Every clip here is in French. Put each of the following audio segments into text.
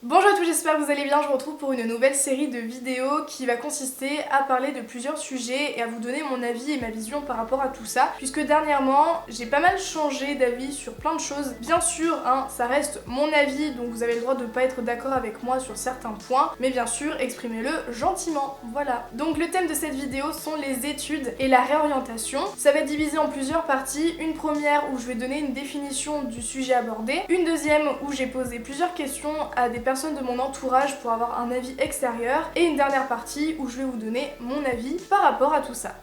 Bonjour à tous, j'espère que vous allez bien. Je vous retrouve pour une nouvelle série de vidéos qui va consister à parler de plusieurs sujets et à vous donner mon avis et ma vision par rapport à tout ça, puisque dernièrement j'ai pas mal changé d'avis sur plein de choses. Bien sûr, ça reste mon avis, donc vous avez le droit de pas être d'accord avec moi sur certains points, mais bien sûr exprimez-le gentiment, voilà. Donc le thème de cette vidéo sont les études et la réorientation. Ça va être divisé en plusieurs parties, une première où je vais donner une définition du sujet abordé, une deuxième où j'ai posé plusieurs questions à des personnes de mon entourage pour avoir un avis extérieur, et une dernière partie où je vais vous donner mon avis par rapport à tout ça.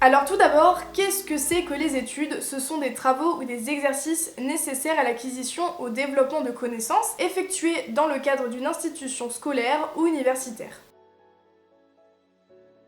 Alors tout d'abord, qu'est-ce que c'est que les études? Ce sont des travaux ou des exercices nécessaires à l'acquisition ou au développement de connaissances effectués dans le cadre d'une institution scolaire ou universitaire.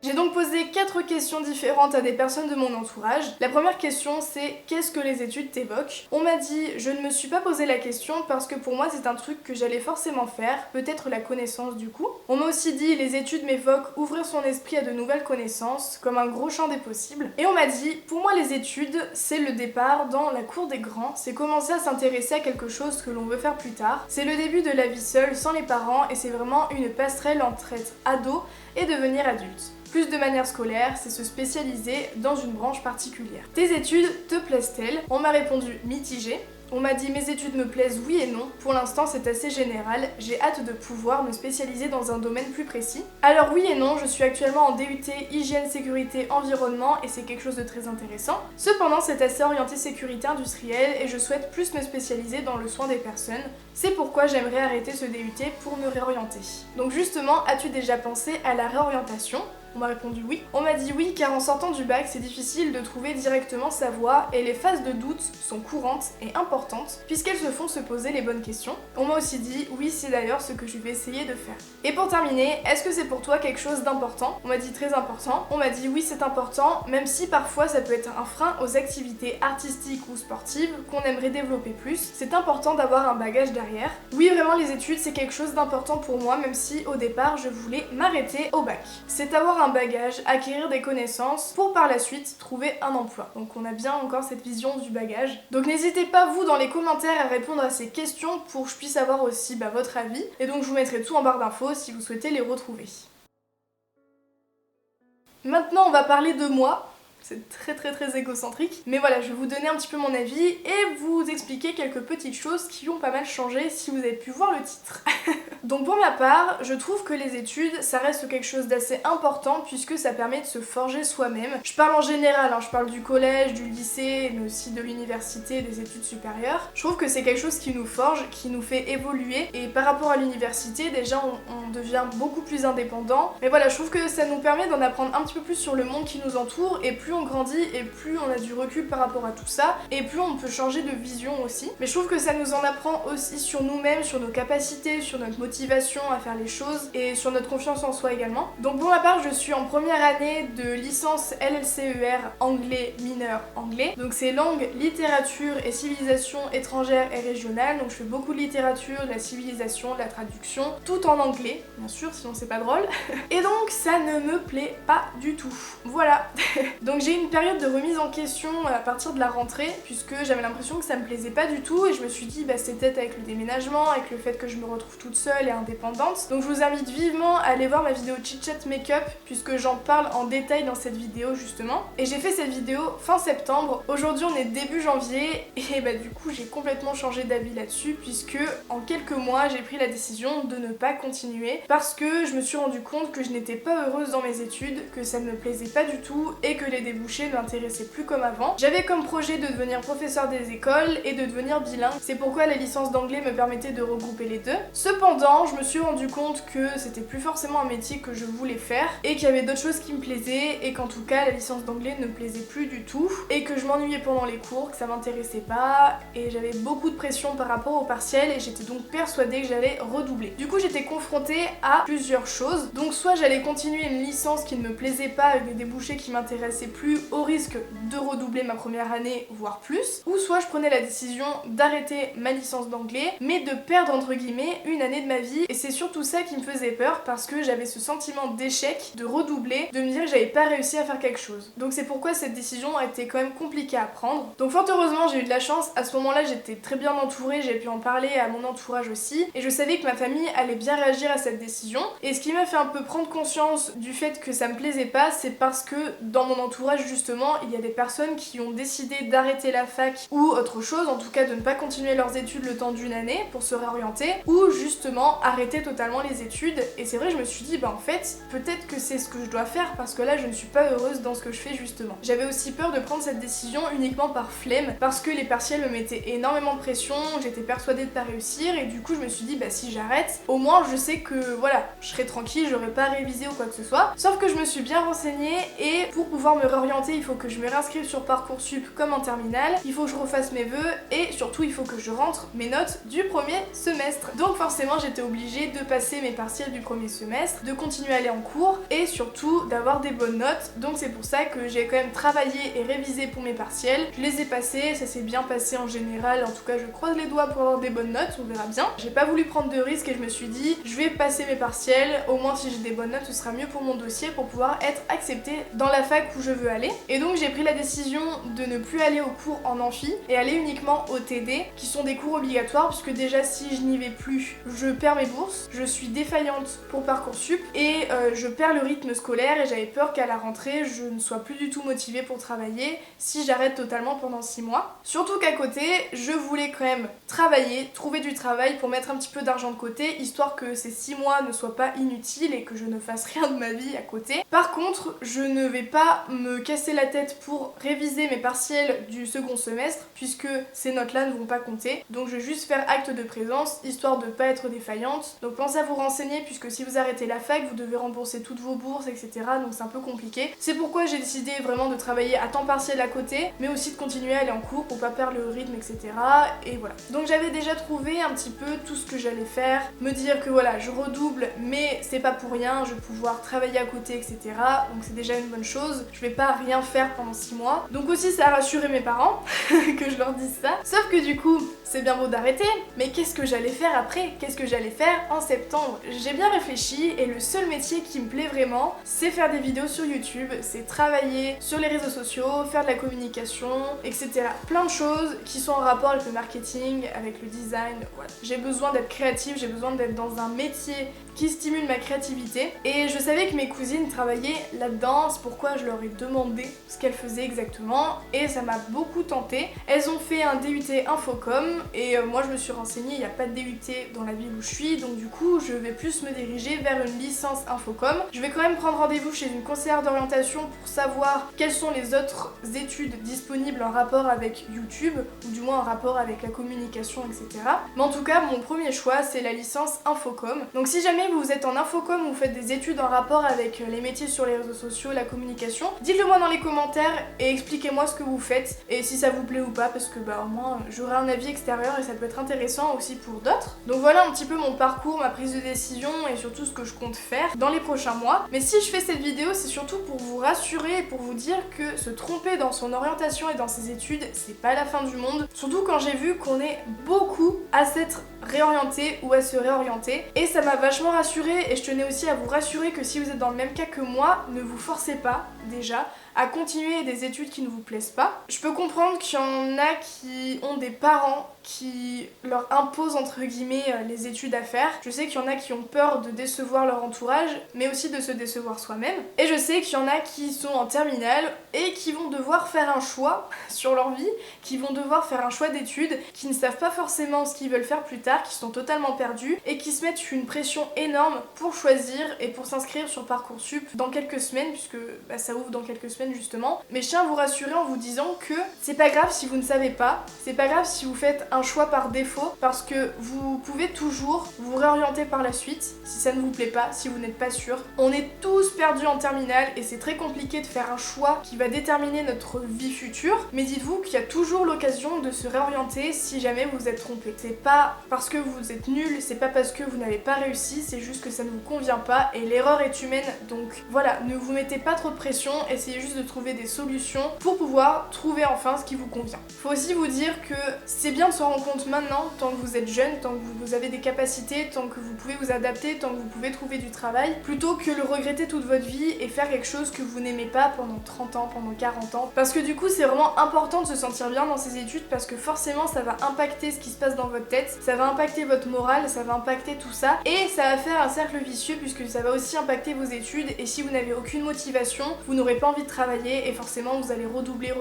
J'ai donc posé 4 questions différentes à des personnes de mon entourage. La première question c'est qu'est-ce que les études t'évoquent? On m'a dit je ne me suis pas posé la question parce que pour moi c'est un truc que j'allais forcément faire, peut-être la connaissance du coup. On m'a aussi dit les études m'évoquent ouvrir son esprit à de nouvelles connaissances, comme un gros champ des possibles. Et on m'a dit pour moi les études c'est le départ dans la cour des grands, c'est commencer à s'intéresser à quelque chose que l'on veut faire plus tard. C'est le début de la vie seule, sans les parents, et c'est vraiment une passerelle entre être ado et devenir adulte. Plus de manière scolaire, c'est se spécialiser dans une branche particulière. Tes études te plaisent-elles? On m'a répondu mitigé. On m'a dit mes études me plaisent oui et non, pour l'instant c'est assez général, j'ai hâte de pouvoir me spécialiser dans un domaine plus précis. Alors oui et non, je suis actuellement en DUT hygiène, sécurité, environnement et c'est quelque chose de très intéressant. Cependant c'est assez orienté sécurité industrielle et je souhaite plus me spécialiser dans le soin des personnes. C'est pourquoi j'aimerais arrêter ce DUT pour me réorienter. Donc justement, as-tu déjà pensé à la réorientation? On m'a répondu oui. On m'a dit oui car en sortant du bac, c'est difficile de trouver directement sa voie et les phases de doute sont courantes et importantes puisqu'elles se font se poser les bonnes questions. On m'a aussi dit oui, c'est d'ailleurs ce que je vais essayer de faire. Et pour terminer, est-ce que c'est pour toi quelque chose d'important? On m'a dit très important. On m'a dit oui, c'est important, même si parfois ça peut être un frein aux activités artistiques ou sportives qu'on aimerait développer plus. C'est important d'avoir un bagage derrière. Oui, vraiment les études c'est quelque chose d'important pour moi, même si au départ je voulais m'arrêter au bac. C'est avoir un bagage, acquérir des connaissances pour par la suite trouver un emploi. Donc on a bien encore cette vision du bagage. Donc n'hésitez pas vous dans les commentaires à répondre à ces questions pour que je puisse avoir aussi votre avis. Et donc je vous mettrai tout en barre d'infos si vous souhaitez les retrouver. Maintenant on va parler de moi. C'est très égocentrique. Mais voilà, je vais vous donner un petit peu mon avis et vous expliquer quelques petites choses qui ont pas mal changé si vous avez pu voir le titre. Donc pour ma part, je trouve que les études, ça reste quelque chose d'assez important puisque ça permet de se forger soi-même. Je parle en général, je parle du collège, du lycée, mais aussi de l'université, des études supérieures. Je trouve que c'est quelque chose qui nous forge, qui nous fait évoluer. Et par rapport à l'université, déjà on devient beaucoup plus indépendant. Mais voilà, je trouve que ça nous permet d'en apprendre un petit peu plus sur le monde qui nous entoure et plus on grandit et plus on a du recul par rapport à tout ça et plus on peut changer de vision aussi. Mais je trouve que ça nous en apprend aussi sur nous-mêmes, sur nos capacités, sur notre motivation à faire les choses et sur notre confiance en soi également. Donc pour ma part, je suis en première année de licence LLCER anglais mineur anglais. Donc c'est langue, littérature et civilisation étrangère et régionale. Donc je fais beaucoup de littérature, de la civilisation, de la traduction, tout en anglais, bien sûr, sinon c'est pas drôle. Et donc ça ne me plaît pas du tout. Voilà. Donc j'ai eu une période de remise en question à partir de la rentrée puisque j'avais l'impression que ça me plaisait pas du tout et je me suis dit c'était peut-être avec le déménagement, avec le fait que je me retrouve toute seule et indépendante. Donc je vous invite vivement à aller voir ma vidéo Chit Chat Make-up puisque j'en parle en détail dans cette vidéo justement. Et j'ai fait cette vidéo fin septembre. Aujourd'hui on est début janvier et du coup j'ai complètement changé d'avis là-dessus puisque en quelques mois j'ai pris la décision de ne pas continuer parce que je me suis rendu compte que je n'étais pas heureuse dans mes études, que ça ne me plaisait pas du tout et que les débouchés ne m'intéressaient plus comme avant. J'avais comme projet de devenir professeur des écoles et de devenir bilingue. C'est pourquoi la licence d'anglais me permettait de regrouper les deux. Cependant, je me suis rendu compte que c'était plus forcément un métier que je voulais faire et qu'il y avait d'autres choses qui me plaisaient et qu'en tout cas la licence d'anglais ne me plaisait plus du tout et que je m'ennuyais pendant les cours, que ça m'intéressait pas et j'avais beaucoup de pression par rapport au partiel et j'étais donc persuadée que j'allais redoubler. Du coup, j'étais confrontée à plusieurs choses. Donc soit j'allais continuer une licence qui ne me plaisait pas avec des débouchés qui m'intéressaient plus plus au risque de redoubler ma première année, voire plus, ou soit je prenais la décision d'arrêter ma licence d'anglais, mais de perdre entre guillemets une année de ma vie. Et c'est surtout ça qui me faisait peur parce que j'avais ce sentiment d'échec, de redoubler, de me dire que j'avais pas réussi à faire quelque chose. Donc c'est pourquoi cette décision a été quand même compliquée à prendre. Donc fort heureusement j'ai eu de la chance, à ce moment-là j'étais très bien entourée, j'ai pu en parler à mon entourage aussi, et je savais que ma famille allait bien réagir à cette décision. Et ce qui m'a fait un peu prendre conscience du fait que ça me plaisait pas, c'est parce que dans mon entourage justement, il y a des personnes qui ont décidé d'arrêter la fac ou autre chose, en tout cas de ne pas continuer leurs études le temps d'une année pour se réorienter, ou justement arrêter totalement les études. Et c'est vrai, je me suis dit, bah en fait, peut-être que c'est ce que je dois faire parce que là je ne suis pas heureuse dans ce que je fais justement. J'avais aussi peur de prendre cette décision uniquement par flemme, parce que les partiels me mettaient énormément de pression, j'étais persuadée de pas réussir, et du coup je me suis dit, bah si j'arrête, au moins je sais que voilà, je serai tranquille, j'aurai pas révisé ou quoi que ce soit. Sauf que je me suis bien renseignée, et pour pouvoir me réorienter, il faut que je me réinscrive sur Parcoursup comme en terminale, il faut que je refasse mes vœux, et surtout il faut que je rentre mes notes du premier semestre. Donc forcément j'étais obligée de passer mes partiels du premier semestre, de continuer à aller en cours, et surtout d'avoir des bonnes notes. Donc c'est pour ça que j'ai quand même travaillé et révisé pour mes partiels. Je les ai passés, ça s'est bien passé en général, en tout cas je croise les doigts pour avoir des bonnes notes, on verra bien. J'ai pas voulu prendre de risques et je me suis dit, je vais passer mes partiels, au moins si j'ai des bonnes notes ce sera mieux pour mon dossier pour pouvoir être acceptée dans la fac où je veux aller. Et donc j'ai pris la décision de ne plus aller aux cours en amphi et aller uniquement au TD, qui sont des cours obligatoires, puisque déjà si je n'y vais plus, je perds mes bourses, je suis défaillante pour Parcoursup et je perds le rythme scolaire, et j'avais peur qu'à la rentrée je ne sois plus du tout motivée pour travailler si j'arrête totalement pendant 6 mois. Surtout qu'à côté, je voulais quand même travailler, trouver du travail pour mettre un petit peu d'argent de côté, histoire que ces 6 mois ne soient pas inutiles et que je ne fasse rien de ma vie à côté. Par contre, je ne vais pas me casser la tête pour réviser mes partiels du second semestre, puisque ces notes-là ne vont pas compter. Donc je vais juste faire acte de présence, histoire de pas être défaillante. Donc pensez à vous renseigner, puisque si vous arrêtez la fac, vous devez rembourser toutes vos bourses, etc. Donc c'est un peu compliqué. C'est pourquoi j'ai décidé vraiment de travailler à temps partiel à côté, mais aussi de continuer à aller en cours pour pas perdre le rythme, etc. Et voilà. Donc j'avais déjà trouvé un petit peu tout ce que j'allais faire, me dire que voilà, je redouble, mais c'est pas pour rien, je vais pouvoir travailler à côté, etc. Donc c'est déjà une bonne chose. Je vais pas rien faire pendant 6 mois. Donc aussi ça a rassuré mes parents que je leur dise ça. Sauf que du coup, c'est bien beau d'arrêter, mais qu'est-ce que j'allais faire après? Qu'est-ce que j'allais faire en septembre? J'ai bien réfléchi, et le seul métier qui me plaît vraiment, c'est faire des vidéos sur YouTube, c'est travailler sur les réseaux sociaux, faire de la communication, etc. Plein de choses qui sont en rapport avec le marketing, avec le design, voilà. J'ai besoin d'être créative, j'ai besoin d'être dans un métier qui stimule ma créativité, et je savais que mes cousines travaillaient là-dedans, c'est pourquoi je leur ai demandé ce qu'elles faisaient exactement, et ça m'a beaucoup tenté. Elles ont fait un DUT Infocom, et moi je me suis renseignée, il n'y a pas de DUT dans la ville où je suis, donc du coup je vais plus me diriger vers une licence Infocom. Je vais quand même prendre rendez-vous chez une conseillère d'orientation pour savoir quelles sont les autres études disponibles en rapport avec YouTube, ou du moins en rapport avec la communication, etc. Mais en tout cas, mon premier choix c'est la licence Infocom. Donc si jamais vous êtes en Infocom ou vous faites des études en rapport avec les métiers sur les réseaux sociaux, la communication, dites-le moi dans les commentaires et expliquez-moi ce que vous faites et si ça vous plaît ou pas, parce que bah au moins j'aurai un avis extérieur et ça peut être intéressant aussi pour d'autres. Donc voilà un petit peu mon parcours, ma prise de décision et surtout ce que je compte faire dans les prochains mois. Mais si je fais cette vidéo, c'est surtout pour vous rassurer et pour vous dire que se tromper dans son orientation et dans ses études, c'est pas la fin du monde. Surtout quand j'ai vu qu'on est beaucoup à s'être réorienté ou à se réorienter, et ça m'a vachement rassurée. Et je tenais aussi à vous rassurer que si vous êtes dans le même cas que moi, ne vous forcez pas déjà à continuer des études qui ne vous plaisent pas. Je peux comprendre qu'il y en a qui ont des parents qui leur imposent entre guillemets les études à faire. Je sais qu'il y en a qui ont peur de décevoir leur entourage, mais aussi de se décevoir soi-même. Et je sais qu'il y en a qui sont en terminale et qui vont devoir faire un choix sur leur vie, qui vont devoir faire un choix d'études, qui ne savent pas forcément ce qu'ils veulent faire plus tard, qui sont totalement perdus et qui se mettent une pression énorme pour choisir et pour s'inscrire sur Parcoursup dans quelques semaines, puisque ça ouvre dans quelques semaines justement. Mais je tiens à vous rassurer en vous disant que c'est pas grave si vous ne savez pas, c'est pas grave si vous faites un choix par défaut parce que vous pouvez toujours vous réorienter par la suite si ça ne vous plaît pas, si vous n'êtes pas sûr. On est tous perdus en terminale et c'est très compliqué de faire un choix qui va déterminer notre vie future, mais dites-vous qu'il y a toujours l'occasion de se réorienter si jamais vous vous êtes trompé. C'est pas parce que vous êtes nul, c'est pas parce que vous n'avez pas réussi, c'est juste que ça ne vous convient pas et l'erreur est humaine, donc voilà, ne vous mettez pas trop de pression, essayez juste de trouver des solutions pour pouvoir trouver enfin ce qui vous convient. Faut aussi vous dire que c'est bien de s'en rendre compte maintenant, tant que vous êtes jeune, tant que vous avez des capacités, tant que vous pouvez vous adapter, tant que vous pouvez trouver du travail, plutôt que le regretter toute votre vie et faire quelque chose que vous n'aimez pas pendant 30 ans, pendant 40 ans. Parce que du coup, c'est vraiment important de se sentir bien dans ses études parce que forcément, ça va impacter ce qui se passe dans votre tête, ça va impacter votre morale, ça va impacter tout ça et ça va faire un cercle vicieux puisque ça va aussi impacter vos études et si vous n'avez aucune motivation, vous n'aurez pas envie de travailler et forcément vous allez redoubler.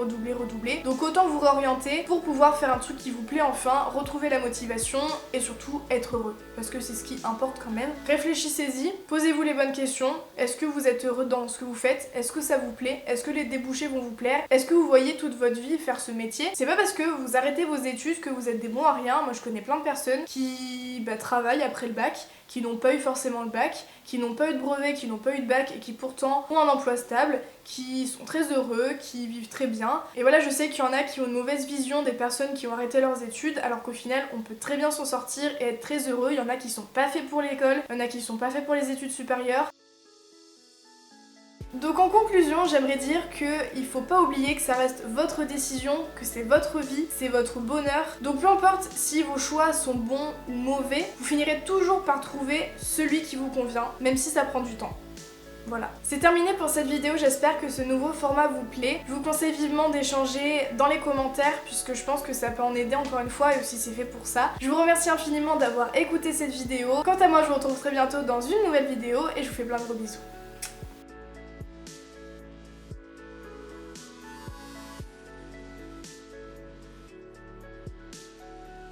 Donc autant vous réorienter pour pouvoir faire un truc qui vous plaît enfin, retrouver la motivation et surtout être heureux parce que c'est ce qui importe quand même. Réfléchissez-y, posez-vous les bonnes questions. Est-ce que vous êtes heureux dans ce que vous faites? Est-ce que ça vous plaît? Est-ce que les débouchés vont vous plaire? Est-ce que vous voyez toute votre vie faire ce métier? C'est pas parce que vous arrêtez vos études que vous êtes des bons à rien. Moi je connais plein de personnes qui travaillent après le bac, qui n'ont pas eu forcément le bac, qui n'ont pas eu de brevet, qui n'ont pas eu de bac et qui pourtant ont un emploi stable, qui sont très heureux, qui vivent très bien. Et voilà, je sais qu'il y en a qui ont une mauvaise vision des personnes qui ont arrêté leurs études, alors qu'au final, on peut très bien s'en sortir et être très heureux. Il y en a qui sont pas faits pour l'école, il y en a qui sont pas faits pour les études supérieures. Donc en conclusion, j'aimerais dire qu'il faut pas oublier que ça reste votre décision, que c'est votre vie, c'est votre bonheur. Donc peu importe si vos choix sont bons ou mauvais, vous finirez toujours par trouver celui qui vous convient, même si ça prend du temps. Voilà. C'est terminé pour cette vidéo, j'espère que ce nouveau format vous plaît. Je vous conseille vivement d'échanger dans les commentaires puisque je pense que ça peut en aider encore une fois et aussi c'est fait pour ça. Je vous remercie infiniment d'avoir écouté cette vidéo. Quant à moi, je vous retrouve très bientôt dans une nouvelle vidéo et je vous fais plein de gros bisous.